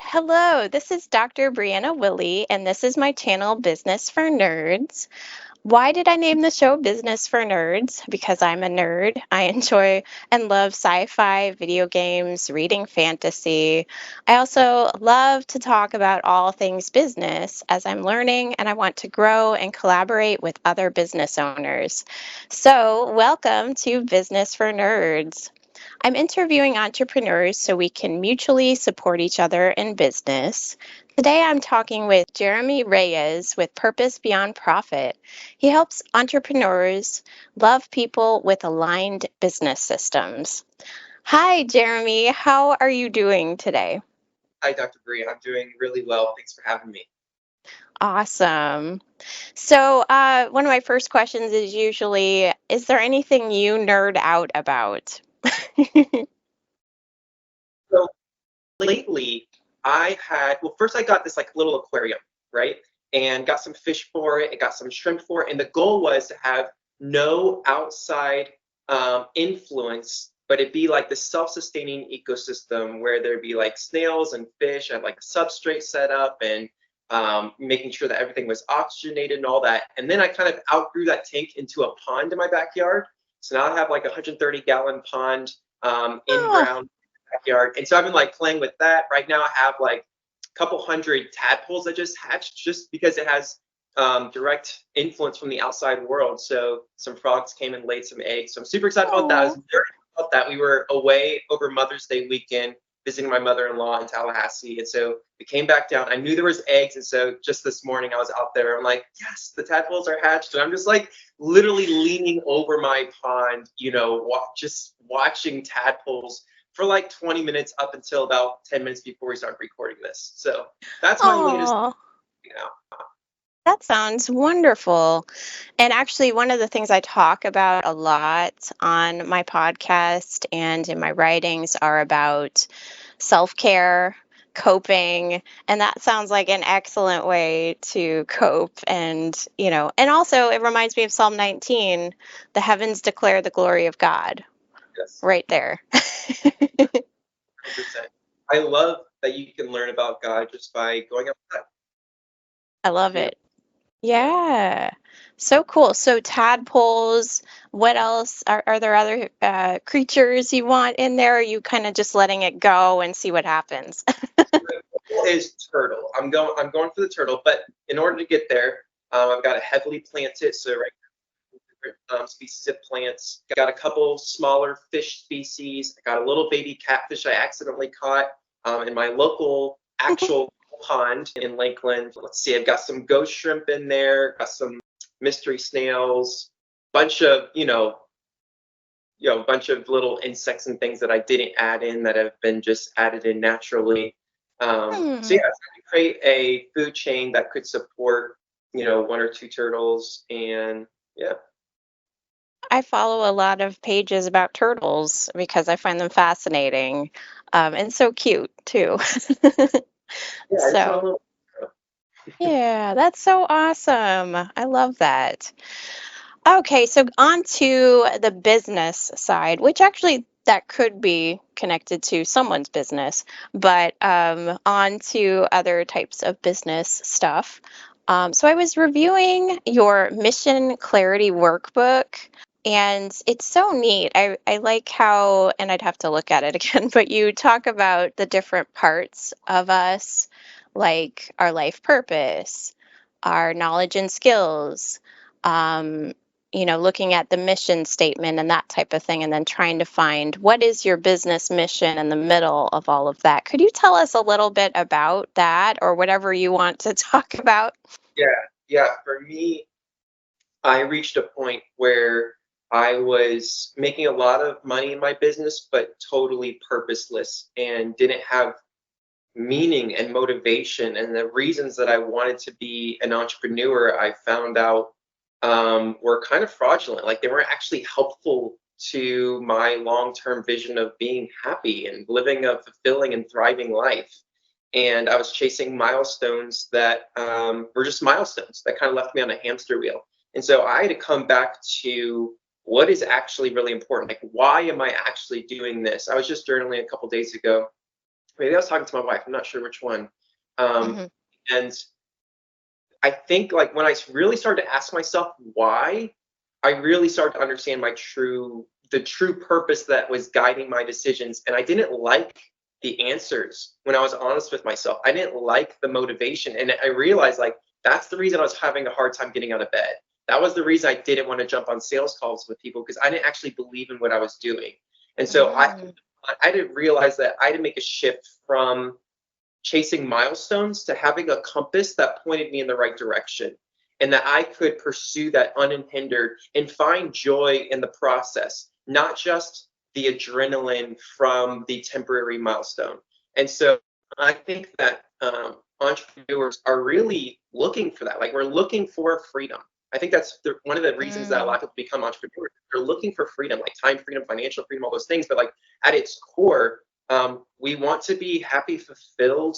Hello, this is Dr. Brie-Anna Willey, and this is my channel, Business for Nerds. Why did I name the show Business for Nerds? Because I'm a nerd. I enjoy and love sci-fi, video games, reading fantasy. I also love to talk about all things business as I'm learning and I want to grow and collaborate with other business owners. So, welcome to Business for Nerds. I'm interviewing entrepreneurs so we can mutually support each other in business. Today, I'm talking with Jeremy Reyes with Purpose Beyond Profit. He helps entrepreneurs love people with aligned business systems. Hi, Jeremy. How are you doing today? Hi, Dr. Brie. I'm doing really well. Thanks for having me. Awesome. So, one of my first questions is usually, is there anything you nerd out about? So lately, first I got this like little aquarium, right? And got some fish for it, and got some shrimp for it. And the goal was to have no outside influence, but it'd be like the self-sustaining ecosystem where there'd be like snails and fish. I had like a substrate set up and making sure that everything was oxygenated and all that. And then I kind of outgrew that tank into a pond in my backyard. So now I have like a 130-gallon pond in ground backyard. And so I've been like playing with that. Right now I have like a couple hundred tadpoles that just hatched just because it has direct influence from the outside world. So some frogs came and laid some eggs. So I'm super excited about that. I was very excited about that. We were away over Mother's Day weekend visiting my mother-in-law in Tallahassee. And so we came back down. I knew there was eggs. And so just this morning I was out there. I'm like, yes, the tadpoles are hatched. And I'm just like literally leaning over my pond, just watching tadpoles for like 20 minutes up until about 10 minutes before we started recording this. So that's my latest, Aw. you know. That sounds wonderful. And actually, one of the things I talk about a lot on my podcast and in my writings are about self-care, coping, and that sounds like an excellent way to cope. And also it reminds me of Psalm 19, the heavens declare the glory of God, Yes, right there. 100%. I love that you can learn about God just by going outside. I love You know, it. Yeah. So cool. So tadpoles, what else? Are there other creatures you want in there? Or are you kind of just letting it go and see what happens? is turtle. I'm going for the turtle, but in order to get there, I've got to heavily plant it. So right now, different species of plants. Got a couple smaller fish species. I got a little baby catfish I accidentally caught in my local actual pond in Lakeland. Let's see, I've got some ghost shrimp in there. Got some mystery snails. Bunch of bunch of little insects and things that I didn't add in that have been just added in naturally. So Hmm. yeah, it's going to create a food chain that could support, one or two turtles, and yeah, I follow a lot of pages about turtles because I find them fascinating, and so cute too. yeah, I just want a So, little. yeah, that's so awesome. I love that. Okay, so on to the business side, which actually that could be connected to someone's business, but on to other types of business stuff. So I was reviewing your Mission Clarity Workbook, And it's so neat. I like how, and I'd have to look at it again, but you talk about the different parts of us, like our life purpose, our knowledge and skills, um, looking at the mission statement and that type of thing, and then trying to find what is your business mission in the middle of all of that. Could you tell us a little bit about that or whatever you want to talk about? Yeah, yeah. For me, I reached a point where I was making a lot of money in my business, but totally purposeless and didn't have meaning and motivation. And the reasons that I wanted to be an entrepreneur, I found out were kind of fraudulent. Like they weren't actually helpful to my long-term vision of being happy and living a fulfilling and thriving life. And I was chasing milestones that were just milestones that kind of left me on a hamster wheel. And so I had to come back to what is actually really important. Like, why am I actually doing this? I was just journaling a couple days ago. Maybe I was talking to my wife. I'm not sure which one. Um, Hmm. and I think like when I really started to ask myself why, I really started to understand the true purpose that was guiding my decisions. And I didn't like the answers when I was honest with myself. I didn't like the motivation. And I realized like that's the reason I was having a hard time getting out of bed. That was the reason I didn't want to jump on sales calls with people because I didn't actually believe in what I was doing. And so I didn't realize that I had to make a shift from chasing milestones to having a compass that pointed me in the right direction and that I could pursue that unhindered and find joy in the process, not just the adrenaline from the temporary milestone. And so I think that entrepreneurs are really looking for that. Like we're looking for freedom. I think that's one of the reasons that a lot of people become entrepreneurs. They're looking for freedom, like time freedom, financial freedom, all those things. But like at its core, we want to be happy, fulfilled.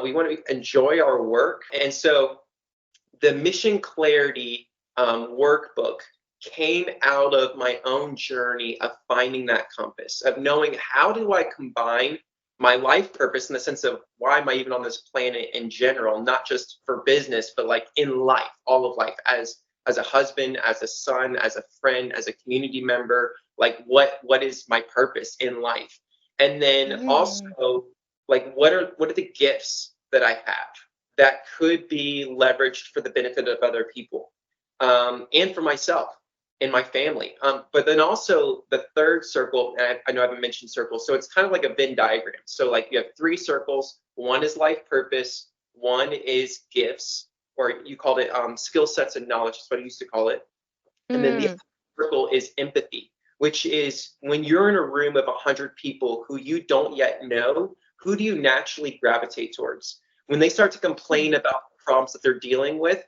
We want to enjoy our work. And so the Mission Clarity workbook came out of my own journey of finding that compass, of knowing how do I combine my life purpose in the sense of why am I even on this planet in general, not just for business, but like in life, all of life, as a husband, as a son, as a friend, as a community member, like what is my purpose in life? And then Mm. also like what are the gifts that I have that could be leveraged for the benefit of other people and for myself and my family. But then also the third circle, and I know I haven't mentioned circles, so it's kind of like a Venn diagram. So like you have three circles. One is life purpose, one is gifts, or you called it skill sets and knowledge, is what I used to call it. And then the Mm. other circle is empathy, which is when you're in a room of 100 people who you don't yet know, who do you naturally gravitate towards? When they start to complain Mm. about the problems that they're dealing with,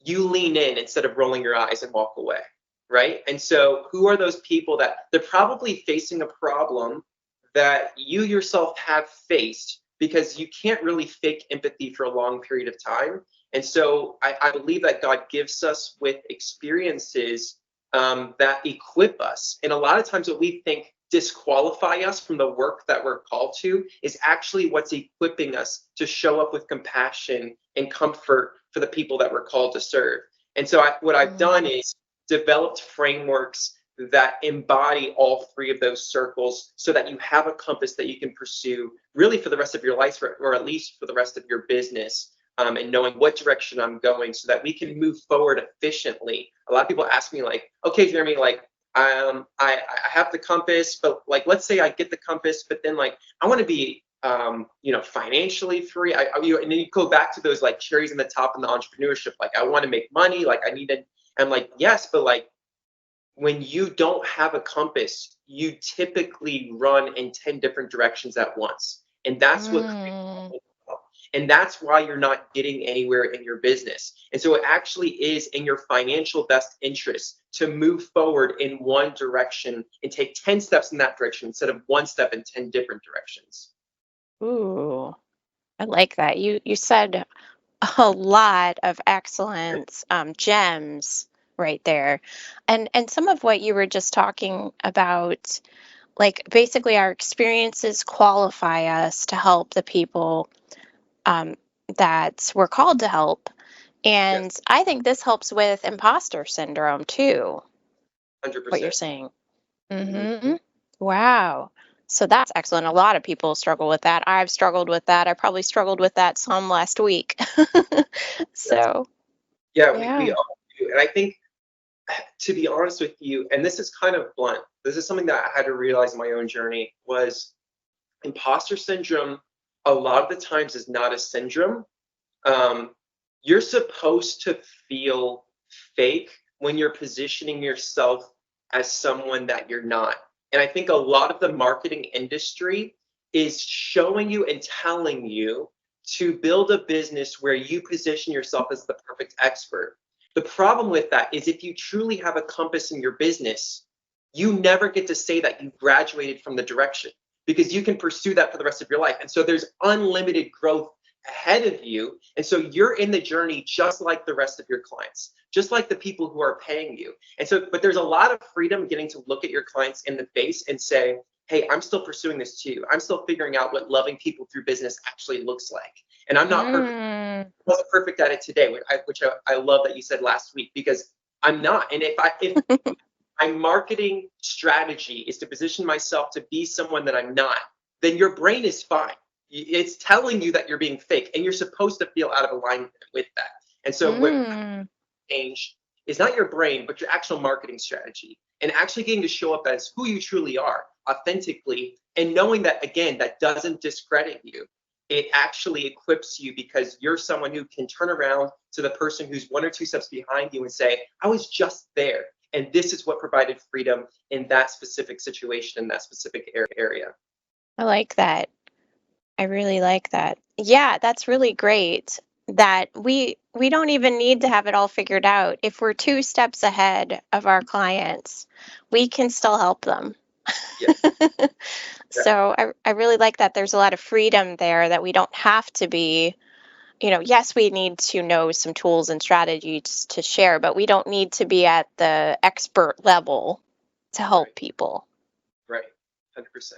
you lean in instead of rolling your eyes and walk away, right? And so, who are those people that they're probably facing a problem that you yourself have faced because you can't really fake empathy for a long period of time? And so I believe that God gives us with experiences that equip us. And a lot of times, what we think disqualify us from the work that we're called to is actually what's equipping us to show up with compassion and comfort for the people that we're called to serve. And so, what I've done Mm. is developed frameworks that embody all three of those circles so that you have a compass that you can pursue really for the rest of your life or at least for the rest of your business and knowing what direction I'm going so that we can move forward efficiently. A lot of people ask me like, okay, Jeremy, like I have the compass, but like, let's say I get the compass, but then like, I want to be, financially free. And then you go back to those like cherries in the top in the entrepreneurship. Like I want to make money. Like I need to, I'm like, yes, but like when you don't have a compass, you typically run in 10 different directions at once. And that's what creates Mm. overwhelm. And that's why you're not getting anywhere in your business. And so it actually is in your financial best interest to move forward in one direction and take 10 steps in that direction instead of one step in 10 different directions. Ooh, I like that. You said a lot of excellent gems right there, and some of what you were just talking about, like basically our experiences qualify us to help the people um, that we're called to help, Yes. and I think this helps with imposter syndrome too. what you're 100%. saying. Mhm. Mm-hmm. Wow. So that's excellent. A lot of people struggle with that. I've struggled with that. I probably struggled with that some last week. Yes. So, Yeah, we yeah. all do. And I think, to be honest with you, and this is kind of blunt, this is something that I had to realize in my own journey, was imposter syndrome a lot of the times is not a syndrome. Um, you're supposed to feel fake when you're positioning yourself as someone that you're not. And I think a lot of the marketing industry is showing you and telling you to build a business where you position yourself as the perfect expert. The problem with that is if you truly have a compass in your business, you never get to say that you graduated from the direction because you can pursue that for the rest of your life. And so there's unlimited growth ahead of you. And so you're in the journey just like the rest of your clients, just like the people who are paying you. And so, but there's a lot of freedom getting to look at your clients in the face and say, hey, I'm still pursuing this too. I'm still figuring out what loving people through business actually looks like. And I'm not perfect. Mm, I wasn't perfect at it today, which I love that you said last week, because I'm not. And if my marketing strategy is to position myself to be someone that I'm not, then your brain is fine. It's telling you that you're being fake, and you're supposed to feel out of alignment with that. And so, what mm, change is not your brain, but your actual marketing strategy, and actually getting to show up as who you truly are, authentically, and knowing that, again, that doesn't discredit you. It actually equips you because you're someone who can turn around to the person who's one or two steps behind you and say, I was just there. And this is what provided freedom in that specific situation, in that specific area. I like that. I really like that. Yeah, that's really great that we don't even need to have it all figured out. If we're two steps ahead of our clients, we can still help them. Yeah, yeah, So I really like that there's a lot of freedom there that we don't have to be, yes, we need to know some tools and strategies to share, but we don't need to be at the expert level to right, help people. right, 100%.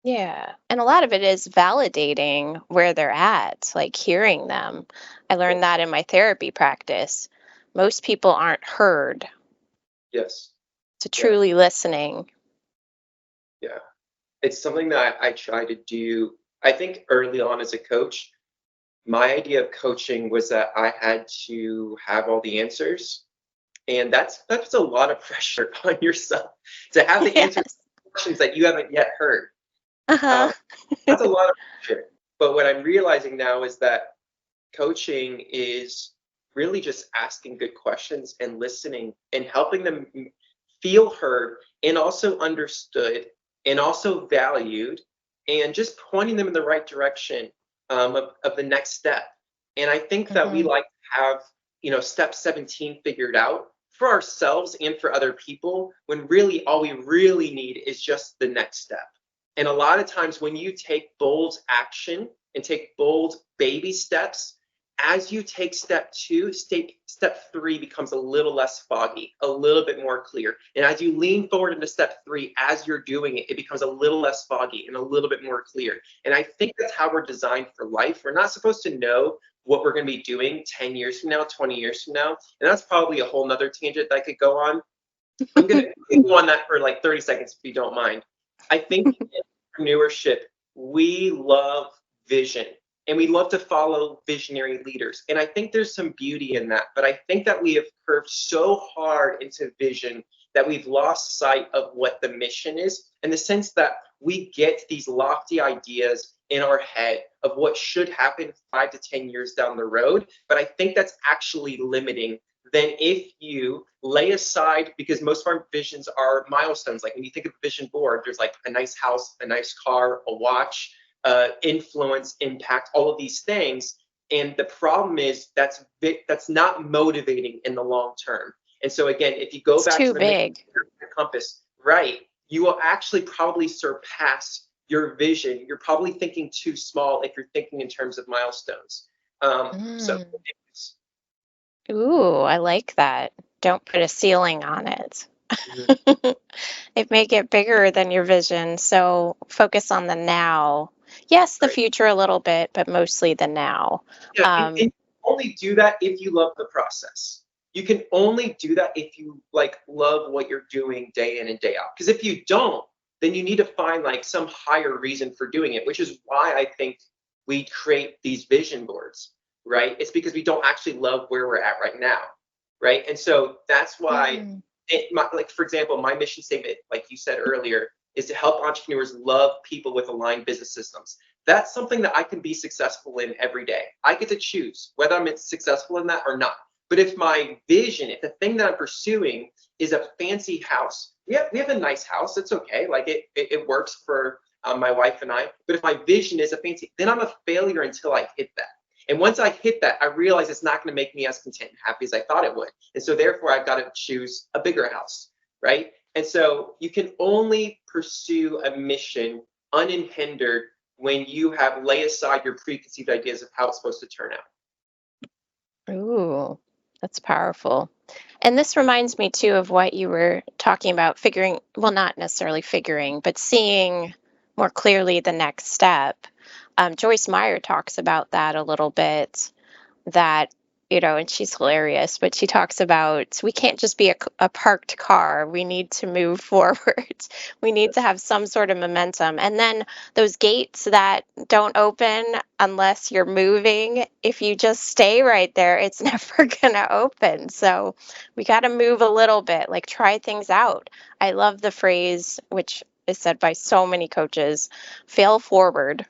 Yeah. And a lot of it is validating where they're at, like hearing them. I learned Yes, that in my therapy practice. Most people aren't heard yes, to yeah, truly listening. yeah. It's something that I try to do. I think early on as a coach, my idea of coaching was that I had to have all the answers. And that's a lot of pressure on yourself to have the answers Yes. to questions that you haven't yet heard. Uh-huh. Um, that's a lot of pressure. But what I'm realizing now is that coaching is really just asking good questions and listening and helping them feel heard and also understood and also valued, and just pointing them in the right direction, of the next step. And I think that we Hmm. like to have, step 17 figured out for ourselves and for other people, when really all we really need is just the next step. And a lot of times when you take bold action and take bold baby steps, as you take step two, step three becomes a little less foggy, a little bit more clear. And as you lean forward into step three, as you're doing it, it becomes a little less foggy and a little bit more clear. And I think that's how we're designed for life. We're not supposed to know what we're going to be doing 10 years from now, 20 years from now. And that's probably a whole nother tangent that I could go on. I'm going to go on that for like 30 seconds if you don't mind. I think in entrepreneurship, we love vision and we love to follow visionary leaders. And I think there's some beauty in that. But I think that we have curved so hard into vision that we've lost sight of what the mission is, in the sense that we get these lofty ideas in our head of what should happen 5 to 10 years down the road. But I think that's actually limiting than if you lay aside, because most of our visions are milestones. Like when you think of a vision board, there's like a nice house, a nice car, a watch, influence, impact, all of these things. And the problem is that's not motivating in the long term. And so again, if you go It's back to too the main big. compass, right, you will actually probably surpass your vision. You're probably thinking too small if you're thinking in terms of milestones. So Mm. Ooh, I like that. Don't put a ceiling on it. mhm, It may get bigger than your vision, so focus on the now. Yes, the right. future a little bit, but mostly the now. Yeah, and Um, only do that if you love the process. you can only do that if you like love what you're doing day in and day out. Because if you don't, then you need to find like some higher reason for doing it, which is why I think we create these vision boards, right? It's because we don't actually love where we're at right now, right? And so that's why, Mm. like for example, my mission statement, like you said earlier, is to help entrepreneurs love people with aligned business systems. That's something that I can be successful in every day. I get to choose whether I'm successful in that or not. But if my vision, if the thing that I'm pursuing is a fancy house, we have a nice house. It's okay. Like it works for my wife and I. But if my vision is a fancy, then I'm a failure until I hit that. And once I hit that, I realize it's not going to make me as content and happy as I thought it would. And so therefore, I've got to choose a bigger house, right? And so you can only pursue a mission unhindered when you have lay aside your preconceived ideas of how it's supposed to turn out. Ooh, that's powerful. And this reminds me too of what you were talking about figuring, well, not necessarily figuring, but seeing more clearly the next step. Joyce Meyer talks about that a little bit, that, and she's hilarious, but she talks about we can't just be a parked car. We need to move forward. We need to have some sort of momentum. And then those gates that don't open unless you're moving, if you just stay right there, it's never going to open. So we got to move a little bit, like try things out. I love the phrase, which is said by so many coaches, fail forward.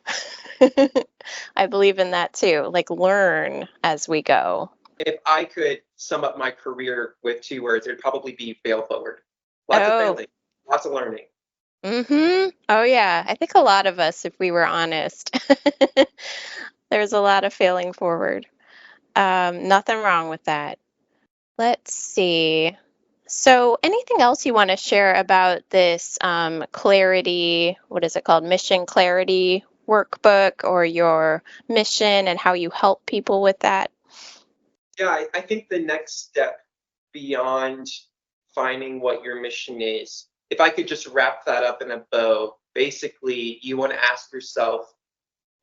I believe in that too. Like learn as we go. If I could sum up my career with 2 words, it'd probably be fail forward. Lots of Oh, failing, lots of learning. Oh yeah. I think a lot of us, if we were honest, there's a lot of failing forward. Nothing wrong with that. Let's see. So, anything else you want to share about this clarity? What is it called? Mission clarity workbook, or your mission and how you help people with that? Yeah, I think the next step beyond finding what your mission is, if I could just wrap that up in a bow, basically, you want to ask yourself,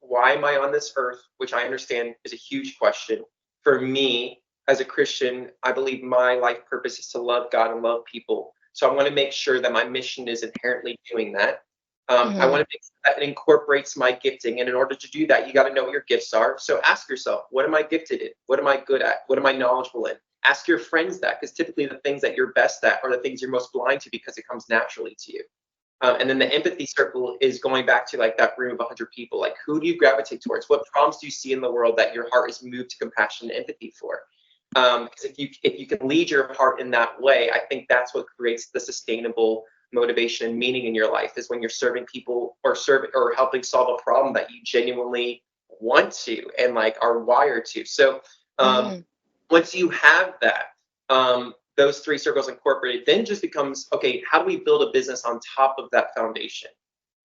why am I on this earth? Which I understand is a huge question. For me, as a Christian, I believe my life purpose is to love God and love people. So I want to make sure that my mission is inherently doing that. I Hmm. want to make sure that it incorporates my gifting. And in order to do that, you got to know what your gifts are. So ask yourself, what am I gifted in? What am I good at? What am I knowledgeable in? Ask your friends that, because typically the things that you're best at are the things you're most blind to because it comes naturally to you. And then the empathy circle is going back to like that room of 100 people. Like, who do you gravitate towards? What problems do you see in the world that your heart is moved to compassion and empathy for? Because if you can lead your heart in that way, I think that's what creates the sustainable motivation and meaning in your life. Is when you're serving people or serving or helping solve a problem that you genuinely want to and like are wired to. So um, Hmm. once you have that, those 3 circles incorporated, then just becomes, okay, how do we build a business on top of that foundation,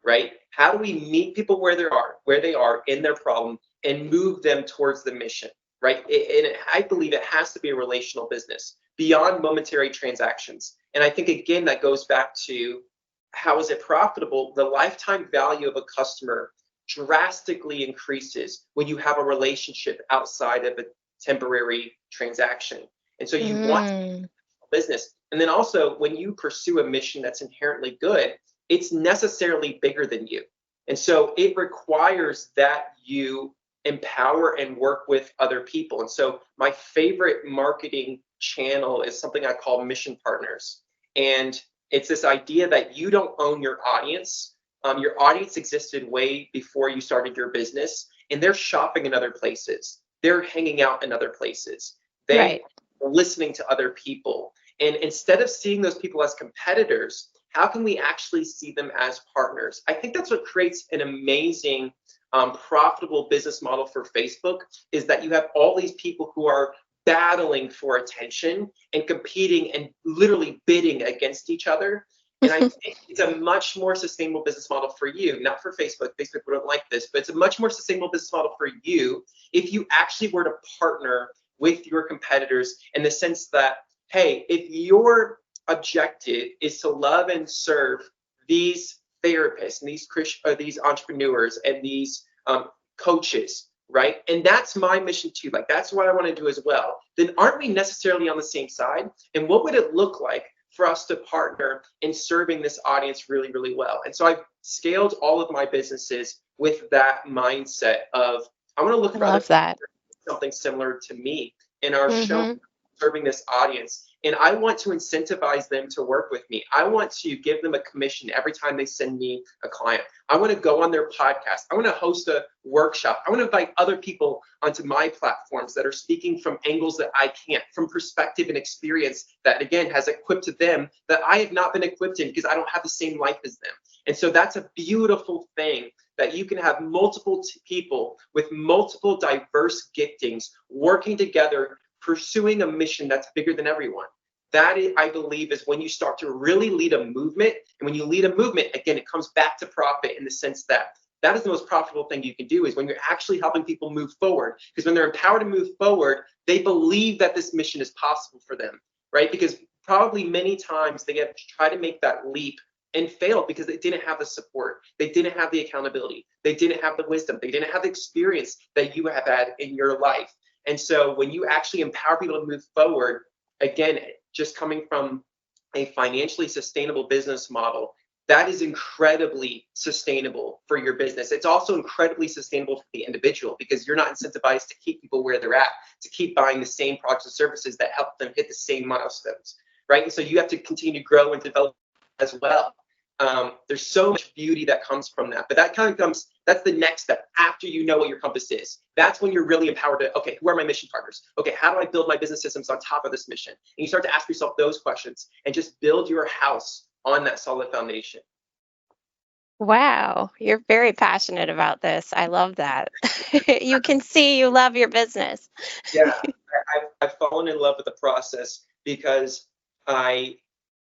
right? How do we meet people where they are in their problem and move them towards the mission, right? I believe it has to be a relational business beyond momentary transactions. And I think, again, that goes back to how is it profitable? The lifetime value of a customer drastically increases when you have a relationship outside of a temporary transaction. And so you want Mm. business. And then also, when you pursue a mission that's inherently good, it's necessarily bigger than you. And so it requires that you empower and work with other people. And so my favorite marketing channel is something I call mission partners. And it's this idea that you don't own your audience. Your audience existed way before you started your business, and they're shopping in other places. They're hanging out in other places. They Right. are listening to other people. And instead of seeing those people as competitors, how can we actually see them as partners? I think that's what creates an amazing, profitable business model for Facebook, is that you have all these people who are battling for attention and competing and literally bidding against each other. And I think it's a much more sustainable business model for you, not for Facebook. Facebook wouldn't like this, but it's a much more sustainable business model for you if you actually were to partner with your competitors in the sense that, hey, if your objective is to love and serve these therapists and these entrepreneurs and these coaches, right? And that's my mission too. Like, that's what I want to do as well. Then aren't we necessarily on the same side? And what would it look like for us to partner in serving this audience really, really well? And so I've scaled all of my businesses with that mindset of, I want to look I for other love that. something similar to me in our show, Mm-hmm. serving this audience. And I want to incentivize them to work with me. I want to give them a commission every time they send me a client. I want to go on their podcast. I want to host a workshop. I want to invite other people onto my platforms that are speaking from angles that I can't, from perspective and experience that, again, has equipped them that I have not been equipped in because I don't have the same life as them. And so that's a beautiful thing, that you can have multiple people with multiple diverse giftings working together, pursuing a mission that's bigger than everyone. That, I believe, is when you start to really lead a movement. And when you lead a movement, again, it comes back to profit, in the sense that that is the most profitable thing you can do, is when you're actually helping people move forward. Because when they're empowered to move forward, they believe that this mission is possible for them, right? Because probably many times they have tried to make that leap and failed because they didn't have the support. They didn't have the accountability. They didn't have the wisdom. They didn't have the experience that you have had in your life. And so when you actually empower people to move forward, again, just coming from a financially sustainable business model, that is incredibly sustainable for your business. It's also incredibly sustainable for the individual, because you're not incentivized to keep people where they're at, to keep buying the same products and services that help them hit the same milestones, right? And so you have to continue to grow and develop as well. There's so much beauty that comes from that, but that kind of comes, that's the next step after you know what your compass is. That's when you're really empowered to, okay, who are my mission partners? Okay, how do I build my business systems on top of this mission? And you start to ask yourself those questions and just build your house on that solid foundation. Wow, you're very passionate about this. I love that. You can see you love your business. Yeah, I've fallen in love with the process because I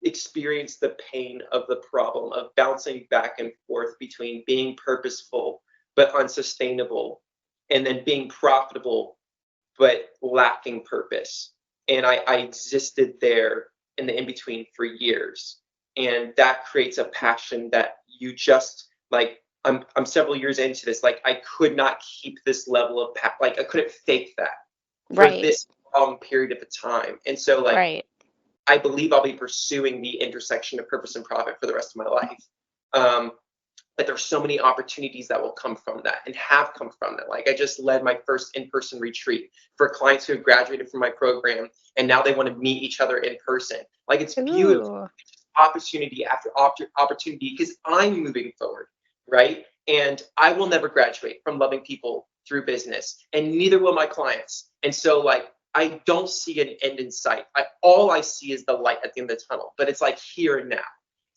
experience the pain of the problem of bouncing back and forth between being purposeful but unsustainable, and then being profitable but lacking purpose. And I existed there in the in between for years. And that creates a passion that you just like. I'm several years into this. Like, I could not keep this level of like, I couldn't fake that for Right, this long period of time. And so, like, right. I believe I'll be pursuing the intersection of purpose and profit for the rest of my life. Um, but there's so many opportunities that will come from that and have come from that. Like, I just led my first in-person retreat for clients who have graduated from my program, and now they want to meet each other in person. Like, it's beautiful. Ooh, Opportunity after opportunity, because I'm moving forward, right? And I will never graduate from loving people through business, and neither will my clients. And so, like, I don't see an end in sight. All I see is the light at the end of the tunnel, but it's like here and now.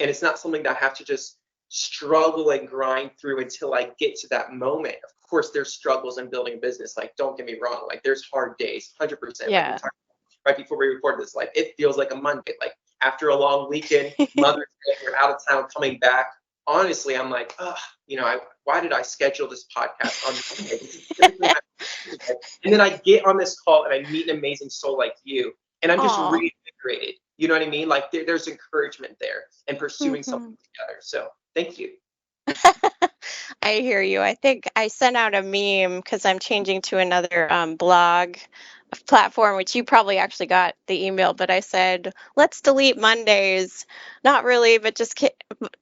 And it's not something that I have to just struggle and grind through until I get to that moment. Of course, there's struggles in building a business. Like, don't get me wrong. Like, there's hard days, 100%. Like we yeah. talked right before we recorded this, like, it feels like a Monday. Like, after a long weekend, Mother's Day, you're out of town, coming back. Honestly, I'm like, oh, why did I schedule this podcast on Monday? And then I get on this call and I meet an amazing soul like you, and I'm just Aw. reinvigorated. You know what I mean? Like, there's encouragement there and pursuing Mhm. something together. So thank you. I hear you. I think I sent out a meme because I'm changing to another blog platform, which you probably actually got the email, but I said, let's delete Mondays. Not really, but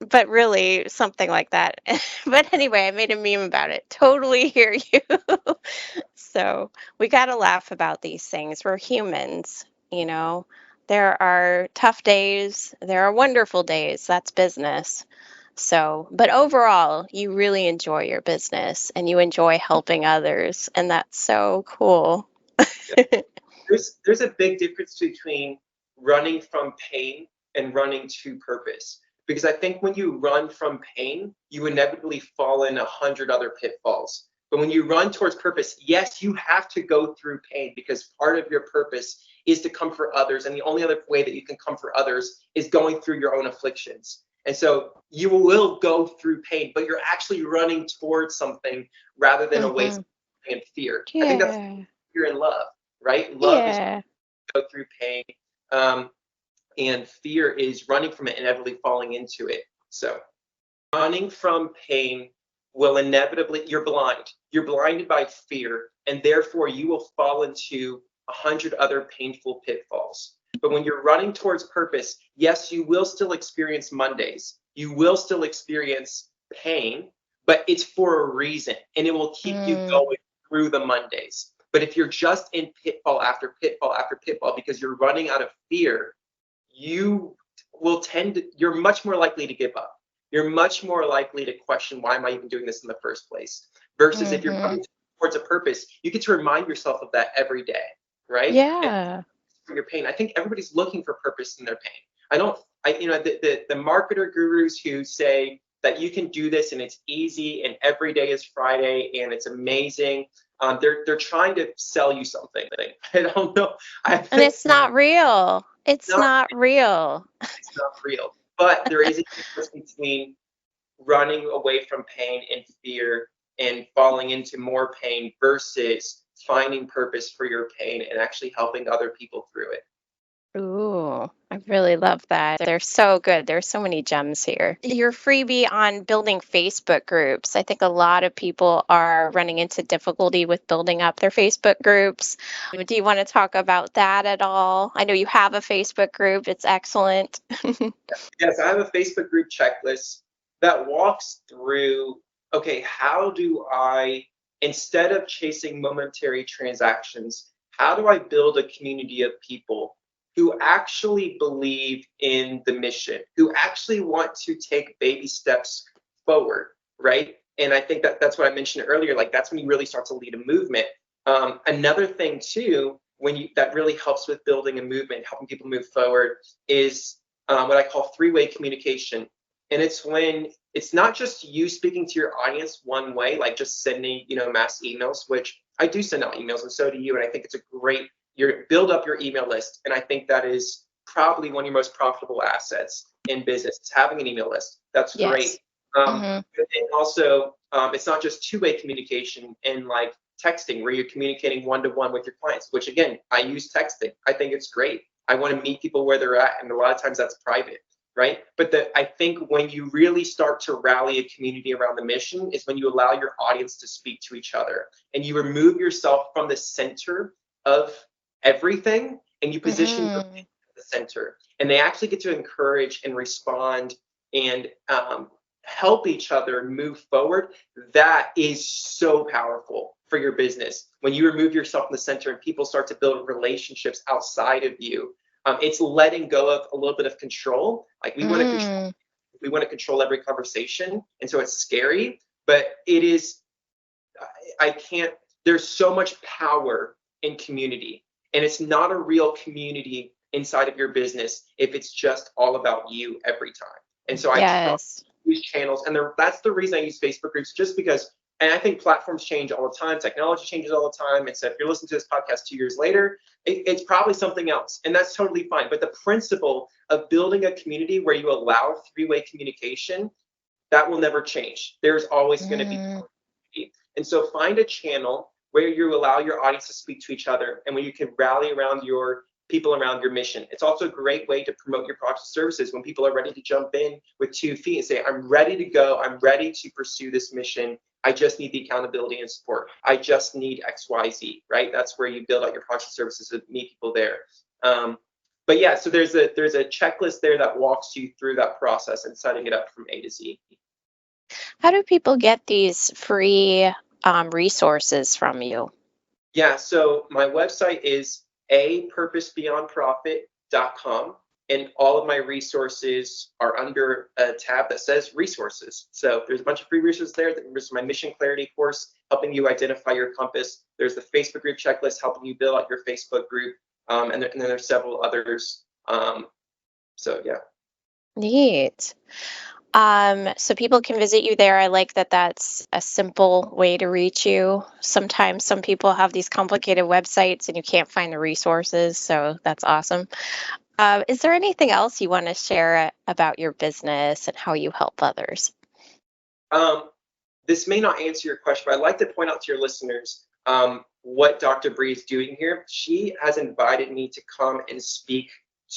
but really, something like that. But anyway, I made a meme about it. Totally hear you. So we got to laugh about these things. We're humans, you know. There are tough days, there are wonderful days. That's business. So, but overall, you really enjoy your business and you enjoy helping others, and that's so cool. Yeah. There's a big difference between running from pain and running to purpose. Because I think when you run from pain, you inevitably fall in 100 other pitfalls. But when you run towards purpose, yes, you have to go through pain, because part of your purpose is to comfort others. And the only other way that you can comfort others is going through your own afflictions. And so you will go through pain, but you're actually running towards something rather than away Hmm. from something in fear. I think that's Yeah. fear and love, right? Love is Yeah. go through pain, um, and fear is running from it and inevitably falling into it. So running from pain will inevitably, you're blind. you're blinded by fear, and therefore you will fall into 100 other painful pitfalls. But when you're running towards purpose, yes, you will still experience Mondays. You will still experience pain, but it's for a reason, and it will keep you going through the Mondays. But if you're just in pitfall after pitfall after pitfall because you're running out of fear, you will you're much more likely to give up. You're much more likely to question, why am I even doing this in the first place? Versus if you're running towards a purpose, you get to remind yourself of that every day, right? Yeah. And for your pain, I think everybody's looking for purpose in their pain. The marketer gurus who say that you can do this and it's easy and every day is Friday and it's amazing. They're trying to sell you something. I don't know. And it's not real. It's not real. It's not real. But there is a difference between running away from pain and fear and falling into more pain versus finding purpose for your pain and actually helping other people through it. Ooh, I really love that. They're so good. There's so many gems here. Your freebie on building Facebook groups. I think a lot of people are running into difficulty with building up their Facebook groups. Do you want to talk about that at all? I know you have a Facebook group. It's excellent. Yes, I have a Facebook group checklist that walks through, okay, how do I, instead of chasing momentary transactions, how do I build a community of people who actually believe in the mission, who actually want to take baby steps forward, right? And I think that's what I mentioned earlier, like that's when you really start to lead a movement. Another thing too, that really helps with building a movement, helping people move forward is what I call three-way communication. And it's when it's not just you speaking to your audience one way, like just sending, mass emails, which I do send out emails and so do you. And I think it's a great, build up your email list. And I think that is probably one of your most profitable assets in business, is having an email list. That's great. And also, it's not just two-way communication and like texting where you're communicating one-to-one with your clients, which again, I use texting. I think it's great. I want to meet people where they're at. And a lot of times that's private, right? But I think when you really start to rally a community around the mission is when you allow your audience to speak to each other and you remove yourself from the center of everything and you position your people at the center, and they actually get to encourage and respond and help each other move forward. That is so powerful for your business. When you remove yourself from the center and people start to build relationships outside of you, it's letting go of a little bit of control. Like we want to control every conversation, and so it's scary. But it is. There's so much power in community, and it's not a real community inside of your business if it's just all about you every time. And so I trust these channels, and that's the reason I use Facebook groups, just because. And I think platforms change all the time. Technology changes all the time. And so if you're listening to this podcast 2 years later, it's probably something else. And that's totally fine. But the principle of building a community where you allow three-way communication, that will never change. There's always going to be community. And so find a channel where you allow your audience to speak to each other and where you can rally around your people around your mission. It's also a great way to promote your products and services when people are ready to jump in with 2 feet and say, I'm ready to go. I'm ready to pursue this mission. I just need the accountability and support. I just need X, Y, Z, right? That's where you build out your products and services to meet people there. But yeah, so there's a checklist there that walks you through that process and setting it up from A to Z. How do people get these free resources from you? Yeah, so my website is apurposebeyondprofit.com, and all of my resources are under a tab that says resources. So there's a bunch of free resources there. There's my mission clarity course helping you identify your compass. There's the Facebook group checklist helping you build out your Facebook group, and then there's several others. So yeah. Neat. So people can visit you there. I like that that's a simple way to reach you. Sometimes some people have these complicated websites and you can't find the resources, so that's awesome. Is there anything else you want to share about your business and how you help others? This may not answer your question, but I'd like to point out to your listeners what Dr. Brie is doing here. She has invited me to come and speak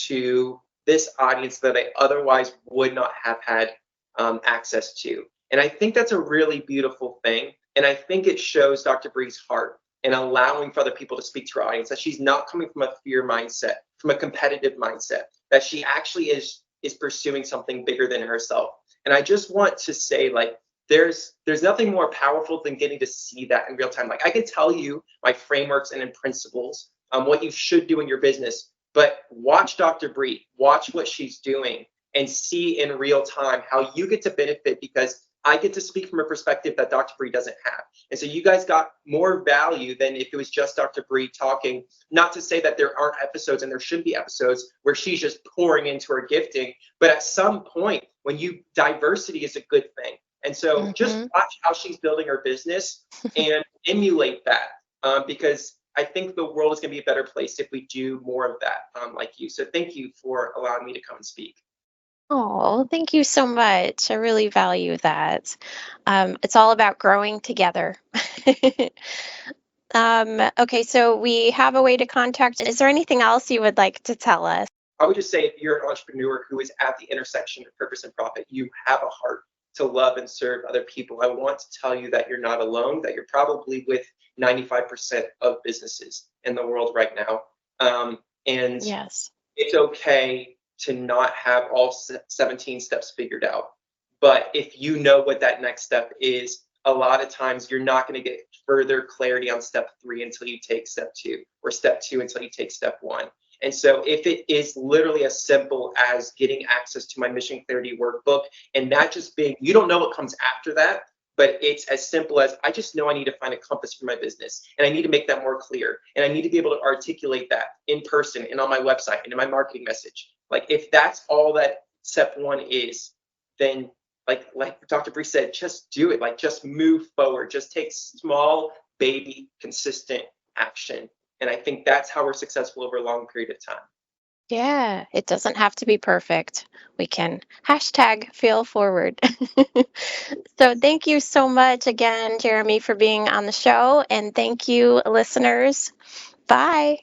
to this audience that I otherwise would not have had access to. And I think that's a really beautiful thing. And I think it shows Dr. Brie's heart in allowing for other people to speak to her audience, that she's not coming from a fear mindset, from a competitive mindset, that she actually is pursuing something bigger than herself. And I just want to say, like, there's nothing more powerful than getting to see that in real time. Like, I can tell you my frameworks and in principles, what you should do in your business, but watch Dr. Brie, watch what she's doing, and see in real time how you get to benefit, because I get to speak from a perspective that Dr. Brie doesn't have. And so you guys got more value than if it was just Dr. Brie talking. Not to say that there aren't episodes, and there should be episodes where she's just pouring into her gifting, but at some point, when you diversity is a good thing. And so just watch how she's building her business and emulate that, because I think the world is going to be a better place if we do more of that, like you. So thank you for allowing me to come and speak. Oh, thank you so much. I really value that. It's all about growing together. Okay, so we have a way to contact. Is there anything else you would like to tell us? I would just say, if you're an entrepreneur who is at the intersection of purpose and profit, you have a heart to love and serve other people. I want to tell you that you're not alone, that you're probably with 95% of businesses in the world right now. And Yes. it's okay to not have all 17 steps figured out. But if you know what that next step is, a lot of times you're not going to get further clarity on step 3 until you take step 2, or step 2 until you take step 1. And so if it is literally as simple as getting access to my Mission Clarity workbook, and that just being, you don't know what comes after that, but it's as simple as, I just know I need to find a compass for my business, and I need to make that more clear, and I need to be able to articulate that in person and on my website and in my marketing message. Like, if that's all that step 1 is, then like Dr. Brie said, just do it. Like, just move forward. Just take small, baby, consistent action. And I think that's how we're successful over a long period of time. Yeah, it doesn't have to be perfect. We can hashtag fail forward. So thank you so much again, Jeremy, for being on the show. And thank you, listeners. Bye.